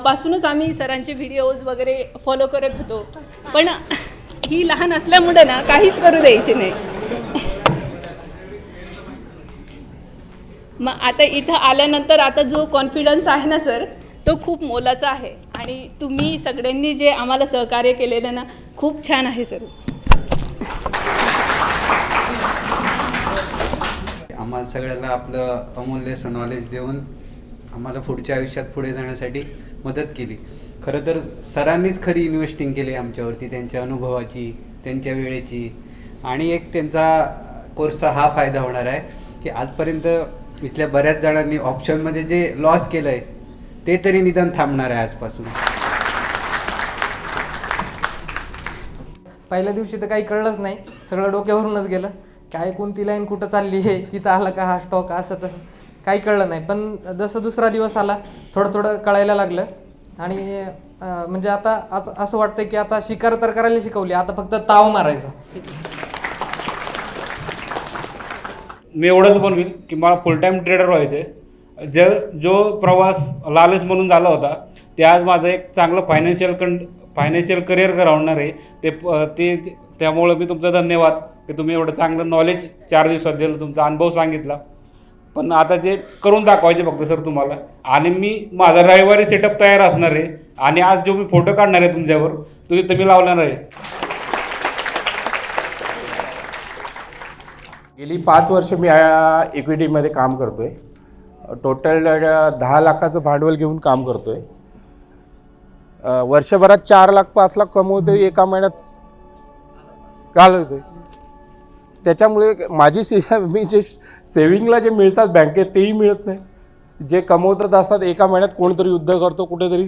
पासूनच आम्ही सरांचे व्हिडिओज वगैरे फॉलो करत होतो, पण ही लहान असल्यामुळे ना काहीच करू द्यायचे नाही. मग आता इथं आल्यानंतर आता जो कॉन्फिडन्स आहे ना सर, तो खूप मोलाचा आहे. आणि तुम्ही सगळ्यांनी जे आम्हाला सहकार्य केलेलं ना, खूप छान आहे सर. आम्हाला सगळ्यांना आपलं अमूल्य नॉलेज देऊन आम्हाला पुढच्या आयुष्यात पुढे जाण्यासाठी मदत केली. खरं तर सरांनीच खरी इन्व्हेस्टिंग केली आमच्यावरती, त्यांच्या अनुभवाची, त्यांच्या वेळेची. आणि एक त्यांचा कोर्सचा हा फायदा होणार आहे की आजपर्यंत इथल्या बऱ्याच जणांनी ऑप्शनमध्ये जे लॉस केलं आहे ते तरी निदान थांबणार आहे आजपासून. पहिल्या दिवशी तर काही कळलंच नाही, सगळं डोक्यावरूनच गेलं. काय कोणती लाईन कुठं चालली आहे, इथं आला का हा स्टॉक, असं तसं काही कळलं नाही. पण जसं दुसरा दिवस आला थोडं थोडं कळायला लागलं. आणि म्हणजे आता असं वाटतं की आता शिकार तर करायला शिकवली, आता फक्त ताव मारायचा. मी एवढंच बनवीन की मला फुल टाईम ट्रेडर व्हायचं आहे. जो प्रवास लालच म्हणून झाला होता ते आज माझं एक चांगलं फायनान्शियल करिअर घडवणार आहे. त्यामुळं मी तुमचा धन्यवाद की तुम्ही एवढं चांगलं नॉलेज 4 दिवसात दिलं, तुमचा अनुभव सांगितला. पण आता जे करून दाखवायचे फक्त सर तुम्हाला. आणि मी माझा रविवारी सेटअप तयार असणार आहे. आणि आज जो मी फोटो काढणार आहे तुमच्यावर तो तिथं मी लावणार आहे. गेली 5 वर्ष मी या इक्विटीमध्ये काम करतो आहे. टोटल 10 लाखाचं भांडवल घेऊन काम करतो आहे. वर्षभरात 4 लाख 5 लाख कमवतो आहे, एका महिन्यात घालवतो आहे. त्याच्यामुळे मी जे सेविंगला जे मिळतात बँकेत तेही मिळत नाही. जे कमवतात असतात एका महिन्यात कोणतरी युद्ध करतो, कुठेतरी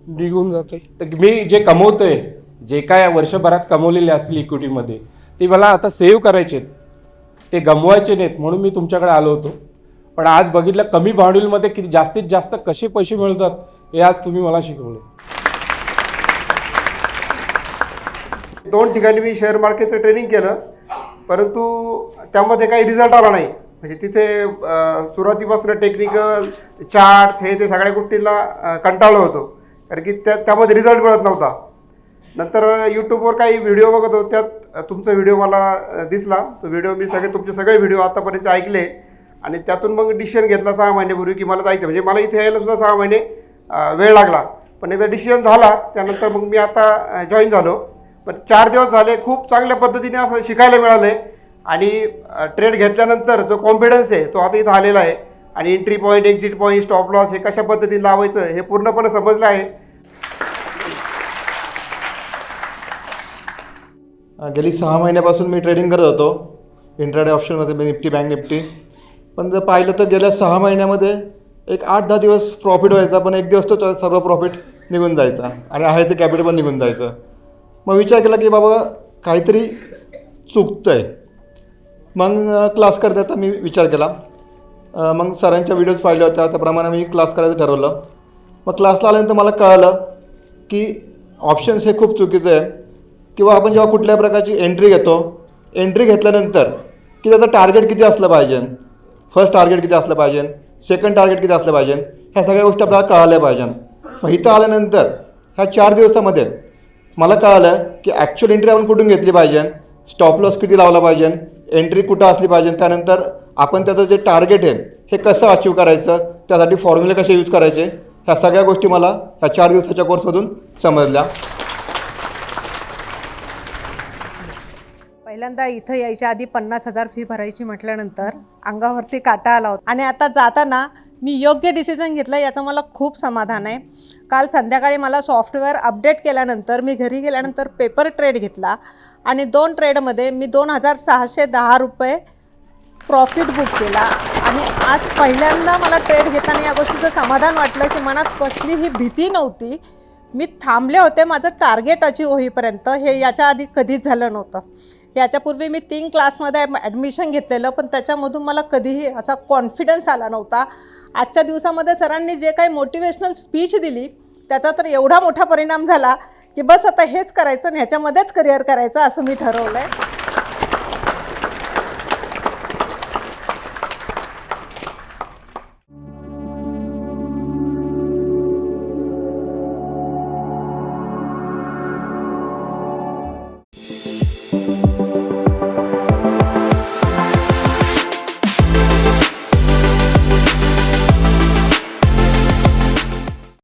निघून जाते. तर मी जे कमवतो आहे, जे काय वर्षभरात कमवलेले असतील इक्विटीमध्ये, ते मला आता सेव्ह करायचे आहेत, ते गमवायचे नाहीत. म्हणून मी तुमच्याकडे आलो होतो. पण आज बघितलं कमी भांडवलमध्ये किती जास्तीत जास्त कसे पैसे मिळतात हे आज तुम्ही मला शिकवले. 2 ठिकाणी मी शेअर मार्केटचं ट्रेनिंग केलं, परंतु त्यामध्ये काही रिझल्ट आला नाही. म्हणजे तिथे सुरुवातीपासून टेक्निकल चार्ट्स हे ते सगळ्या गोष्टींना कंटाळलो होतो, कारण की त्यामध्ये रिझल्ट मिळत नव्हता. नंतर यूट्यूबवर काही व्हिडिओ बघत होतो, त्यात तुमचा व्हिडिओ मला दिसला. तो व्हिडिओ मी तुमचे सगळे व्हिडिओ आतापर्यंत ऐकले. आणि त्यातून मग डिसिजन घेतला 6 महिन्यापूर्वी की मला जायचं. म्हणजे मला इथे यायला सुद्धा 6 महिने वेळ लागला, पण एकदा डिसिजन झाला त्यानंतर मग मी आता जॉईन झालो. पण 4 दिवस झाले, खूप चांगल्या पद्धतीने असं शिकायला मिळालं आहे. आणि ट्रेड घेतल्यानंतर जो कॉन्फिडन्स आहे तो आता इथं आलेला आहे. आणि entry point, exit point, stop loss हे कशा पद्धतीने लावायचं हे पूर्णपणे समजलं आहे. गेली 6 महिन्यापासून मी ट्रेडिंग करत होतो इंट्राडे ऑप्शनमध्ये, निफ्टी, बँक निफ्टी. पण जर पाहिलं तर गेल्या 6 महिन्यामध्ये एक 8-10 दिवस प्रॉफिट व्हायचा, पण एक दिवस तो सर्व प्रॉफिट निघून जायचा आणि आहे ते कॅपिटल पण निघून जायचं. मग विचार केला की बाबा काहीतरी चुकतं आहे. मग क्लास करता मी विचार केला. मग सरांच्या व्हिडिओज पाहिल्या होत्या, त्याप्रमाणे मी क्लास करायचं ठरवलं. मग क्लासला आल्यानंतर मला कळालं की ऑप्शन्स हे खूप चुकीचं आहे. किंवा आपण जेव्हा कुठल्या प्रकारची एंट्री घेतो, एंट्री घेतल्यानंतर की त्याचं टार्गेट किती असलं पाहिजे, फर्स्ट टार्गेट किती असलं पाहिजे, सेकंड टार्गेट किती असलं पाहिजे, ह्या सगळ्या गोष्टी आपल्याला कळाल्या पाहिजे. मग इथं आल्यानंतर ह्या 4 दिवसामध्ये मला कळालं की ॲक्च्युअल एंट्री आपण कुठून घेतली पाहिजे, स्टॉप लॉस किती लावला पाहिजे, एंट्री कुठं असली पाहिजे, त्यानंतर आपण त्याचं जे टार्गेट आहे हे कसं अचीव करायचं, त्यासाठी फॉर्म्युले कसे यूज करायचे, ह्या सगळ्या गोष्टी मला ह्या 4 दिवसाच्या कोर्समधून समजल्या. पहिल्यांदा इथं यायच्या आधी 50,000 फी भरायची म्हटल्यानंतर अंगावरती काटा आला होता. आणि आता जाताना मी योग्य डिसिजन घेतलं, याचं मला खूप समाधान आहे. काल संध्याकाळी मला सॉफ्टवेअर अपडेट केल्यानंतर मी घरी गेल्यानंतर पेपर ट्रेड घेतला आणि 2 ट्रेडमध्ये मी 2,610 रुपये प्रॉफिट बुक केला. आणि आज पहिल्यांदा मला ट्रेड घेताना या गोष्टीचं समाधान वाटलं की मनात कसलीही भीती नव्हती. मी थांबले होते माझं टार्गेट अचीव होईपर्यंत. हे याच्या आधी कधीच झालं नव्हतं. याच्यापूर्वी मी 3 क्लासमध्ये ॲडमिशन घेतलेलं, पण त्याच्यामधून मला कधीही असा कॉन्फिडन्स आला नव्हता. आजच्या दिवसामध्ये सरांनी जे काही मोटिवेशनल स्पीच दिली त्याचा तर एवढा मोठा परिणाम झाला की बस आता हेच करायचं आणि ह्याच्यामध्येच करिअर करायचं असं मी ठरवलं आहे.